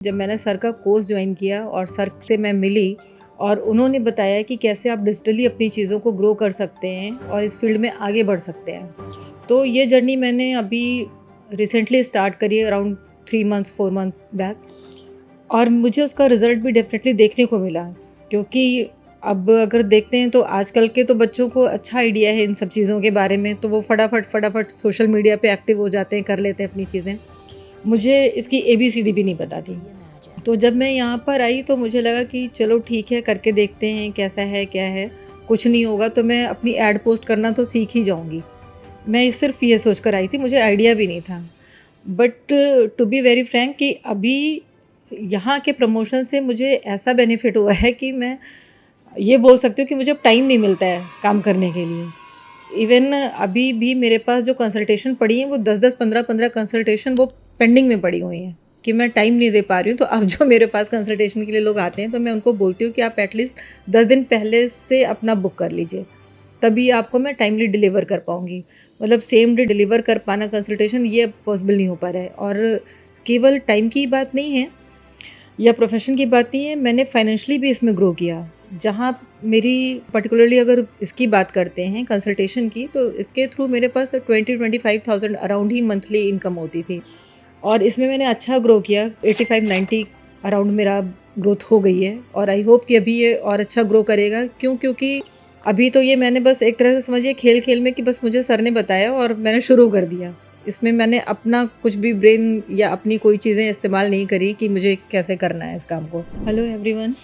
जब मैंने सर का कोर्स ज्वाइन किया और सर से मैं मिली और उन्होंने बताया कि कैसे आप डिजिटली अपनी चीज़ों को ग्रो कर सकते हैं और इस फील्ड में आगे बढ़ सकते हैं, तो ये जर्नी मैंने अभी रिसेंटली स्टार्ट करी है, अराउंड 3 मंथ्स 4 मंथ बैक। और मुझे उसका रिज़ल्ट भी डेफिनेटली देखने को मिला, क्योंकि अब अगर देखते हैं तो आजकल के तो बच्चों को अच्छा आइडिया है इन सब चीज़ों के बारे में, तो वो फटाफट सोशल मीडिया पे एक्टिव हो जाते हैं, कर लेते हैं अपनी चीज़ें। मुझे इसकी ABCD भी नहीं पता थी। तो जब मैं यहाँ पर आई तो मुझे लगा कि चलो ठीक है, करके देखते हैं कैसा है क्या है, कुछ नहीं होगा तो मैं अपनी ऐड पोस्ट करना तो सीख ही जाऊँगी। मैं सिर्फ ये सोच कर आई थी, मुझे आइडिया भी नहीं था। But to be very frank कि अभी यहाँ के प्रमोशन से मुझे ऐसा बेनिफिट हुआ है कि मैं ये बोल सकती हूँ कि मुझे अब टाइम नहीं मिलता है काम करने के लिए। इवन अभी भी मेरे पास जो कंसल्टेशन पड़ी हैं वो 10-10 15-15 कंसल्टेशन वो पेंडिंग में पड़ी हुई हैं कि मैं टाइम नहीं दे पा रही हूँ। तो अब जो मेरे पास कंसल्टेशन के लिए लोग आते हैं तो मैं उनको बोलती हूँ कि आप एटलीस्ट 10 दिन पहले से अपना बुक कर लीजिए, तभी आपको मैं टाइमली डिलीवर कर पाऊँगी। मतलब सेम डे डिलीवर कर पाना कंसल्टेशन ये पॉसिबल नहीं हो पा रहा है। और केवल टाइम की बात नहीं है या प्रोफेशन की बात नहीं है, मैंने फाइनेंशियली भी इसमें ग्रो किया। जहाँ मेरी पर्टिकुलरली अगर इसकी बात करते हैं कंसल्टेशन की, तो इसके थ्रू मेरे पास 20-25,000 अराउंड ही मंथली इनकम होती थी और इसमें मैंने अच्छा ग्रो किया। 85-90 अराउंड मेरा ग्रोथ हो गई है और आई होप कि अभी ये और अच्छा ग्रो करेगा। क्योंकि अभी तो ये मैंने बस एक तरह से समझिए खेल में कि बस मुझे सर ने बताया और मैंने शुरू कर दिया। इसमें मैंने अपना कुछ भी ब्रेन या अपनी कोई चीज़ें इस्तेमाल नहीं करी कि मुझे कैसे करना है इस काम को। हेलो एवरीवन,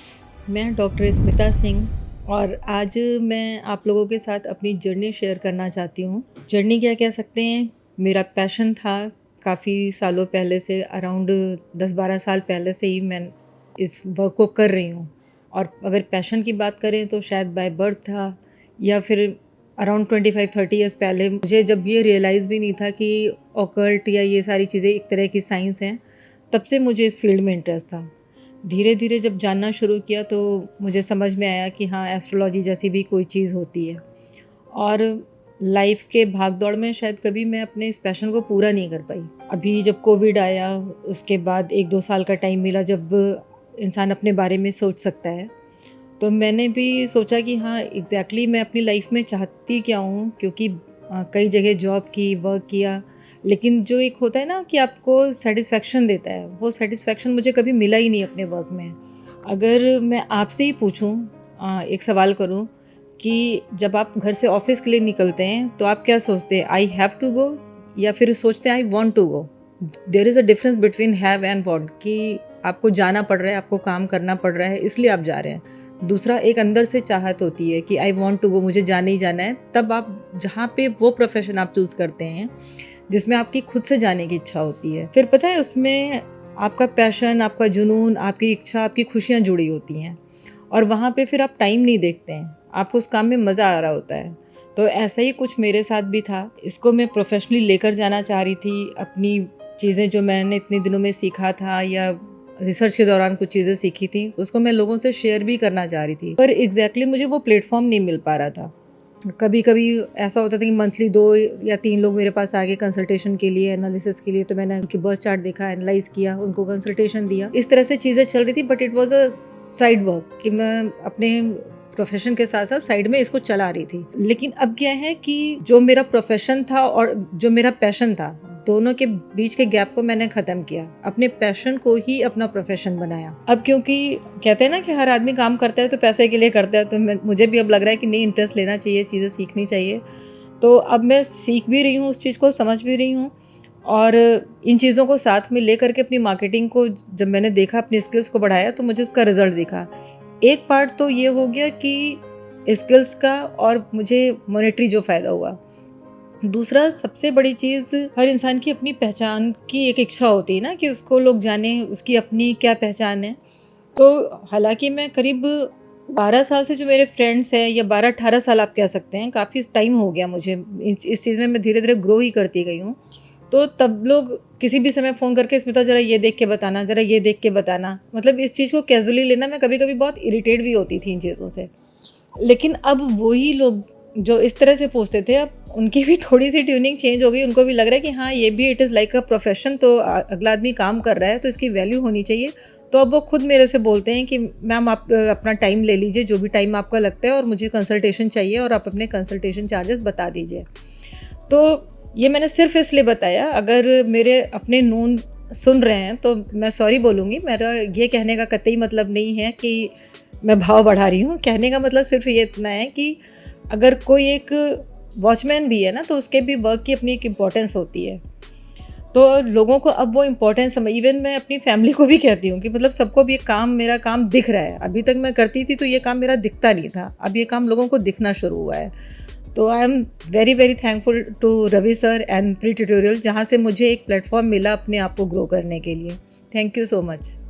मैं डॉक्टर स्मिता सिंह और आज मैं आप लोगों के साथ अपनी जर्नी शेयर करना चाहती हूँ। जर्नी क्या कह सकते हैं, मेरा पैशन था काफ़ी सालों पहले से, अराउंड 10-12 साल पहले से ही मैं इस वर्क को कर रही हूँ। और अगर पैशन की बात करें तो शायद बाय बर्थ था या फिर अराउंड 25-30 ईयर्स पहले। मुझे जब ये रियलाइज़ भी नहीं था कि ऑकल्ट या ये सारी चीज़ें एक तरह की साइंस हैं, तब से मुझे इस फील्ड में इंटरेस्ट था। धीरे धीरे जब जानना शुरू किया तो मुझे समझ में आया कि हाँ, एस्ट्रोलॉजी जैसी भी कोई चीज़ होती है। और लाइफ के भाग दौड़ में शायद कभी मैं अपने इस पैशन को पूरा नहीं कर पाई। अभी जब कोविड आया उसके बाद 1-2 साल का टाइम मिला जब इंसान अपने बारे में सोच सकता है, तो मैंने भी सोचा कि हाँ एग्जैक्टली मैं अपनी लाइफ में चाहती क्या हूँ। क्योंकि कई जगह जॉब की, वर्क किया, लेकिन जो एक होता है ना कि आपको सेटिस्फेक्शन देता है, वो सेटिस्फेक्शन मुझे कभी मिला ही नहीं अपने वर्क में। अगर मैं आपसे ही पूछूं, एक सवाल करूं कि जब आप घर से ऑफिस के लिए निकलते हैं तो आप क्या सोचते हैं, आई हैव टू गो, या फिर सोचते हैं I want to go. There is a difference between have and want, कि आपको जाना पड़ रहा है, आपको काम करना पड़ रहा है इसलिए आप जा रहे हैं। दूसरा एक अंदर से चाहत होती है कि आई वॉन्ट टू गो, मुझे जाना ही जाना है। तब आप जहाँ पे वो प्रोफेशन आप चूज़ करते हैं जिसमें आपकी खुद से जाने की इच्छा होती है, फिर पता है उसमें आपका पैशन, आपका जुनून, आपकी इच्छा, आपकी खुशियाँ जुड़ी होती हैं और वहाँ पे फिर आप टाइम नहीं देखते हैं, आपको उस काम में मज़ा आ रहा होता है। तो ऐसा ही कुछ मेरे साथ भी था। इसको मैं प्रोफेशनली लेकर जाना चाह रही थी। अपनी चीज़ें जो मैंने इतने दिनों में सीखा था या रिसर्च के दौरान कुछ चीज़ें सीखी थी, उसको मैं लोगों से शेयर भी करना चाह रही थी, पर एग्जैक्टली मुझे वो प्लेटफॉर्म नहीं मिल पा रहा था। कभी कभी ऐसा होता था कि मंथली 2 या 3 लोग मेरे पास आ गए कंसल्टेशन के लिए, एनालिसिस के लिए, तो मैंने उनकी बर्थ चार्ट देखा, एनालाइज किया, उनको कंसल्टेशन दिया। इस तरह से चीज़ें चल रही थी, but it was a side work कि मैं अपने प्रोफेशन के साथ साथ साइड में इसको चला रही थी। लेकिन अब क्या है कि जो मेरा प्रोफेशन था और जो मेरा पैशन था, दोनों के बीच के गैप को मैंने ख़त्म किया, अपने पैशन को ही अपना प्रोफेशन बनाया। अब क्योंकि कहते हैं ना कि हर आदमी काम करता है तो पैसे के लिए करता है, तो मुझे भी अब लग रहा है कि नहीं, इंटरेस्ट लेना चाहिए, चीज़ें सीखनी चाहिए। तो अब मैं सीख भी रही हूँ उस चीज़ को, समझ भी रही हूँ और इन चीज़ों को साथ में ले करके अपनी मार्केटिंग को जब मैंने देखा, अपनी स्किल्स को बढ़ाया, तो मुझे उसका रिजल्ट दिखा। एक पार्ट तो ये हो गया कि स्किल्स का और मुझे मॉनेटरी जो फ़ायदा हुआ। दूसरा सबसे बड़ी चीज़, हर इंसान की अपनी पहचान की एक इच्छा होती है ना कि उसको लोग जाने, उसकी अपनी क्या पहचान है। तो हालांकि मैं करीब 12 साल से, जो मेरे फ्रेंड्स हैं, या 12-18 साल आप कह सकते हैं, काफ़ी टाइम हो गया मुझे इस चीज़ में, मैं धीरे धीरे ग्रो ही करती गई हूँ। तो तब लोग किसी भी समय फ़ोन करके स्मिता ज़रा ये देख के बताना, ज़रा ये देख के बताना, मतलब इस चीज़ को कैजुअली लेना, मैं कभी कभी बहुत इरिटेट भी होती थी इन चीज़ों से। लेकिन अब वही लोग जो इस तरह से पूछते थे, अब उनकी भी थोड़ी सी ट्यूनिंग चेंज हो गई। उनको भी लग रहा है कि हाँ, ये भी it is like a profession, तो अगला आदमी काम कर रहा है तो इसकी वैल्यू होनी चाहिए। तो अब वो खुद मेरे से बोलते हैं कि मैम आप अपना टाइम ले लीजिए, जो भी टाइम आपका लगता है, और मुझे कंसल्टेशन चाहिए और आप अपने कंसल्टेशन चार्जेस बता दीजिए। तो ये मैंने सिर्फ इसलिए बताया, अगर मेरे अपने नून सुन रहे हैं तो मैं सॉरी बोलूँगी। मेरा ये कहने का कतई मतलब नहीं है कि मैं भाव बढ़ा रही हूँ। कहने का मतलब सिर्फ ये इतना है कि अगर कोई एक वॉचमैन भी है ना, तो उसके भी वर्क की अपनी एक इम्पोर्टेंस होती है। तो लोगों को अब वो इम्पोर्टेंस समझ, इवन मैं अपनी फैमिली को भी कहती हूँ कि मतलब सबको भी ये काम, मेरा काम दिख रहा है। अभी तक मैं करती थी तो ये काम मेरा दिखता नहीं था, अब ये काम लोगों को दिखना शुरू हुआ है। तो I am very very thankful to Ravi sir and pre tutorial, जहाँ से मुझे एक प्लेटफॉर्म मिला अपने आप को ग्रो करने के लिए। Thank you so much.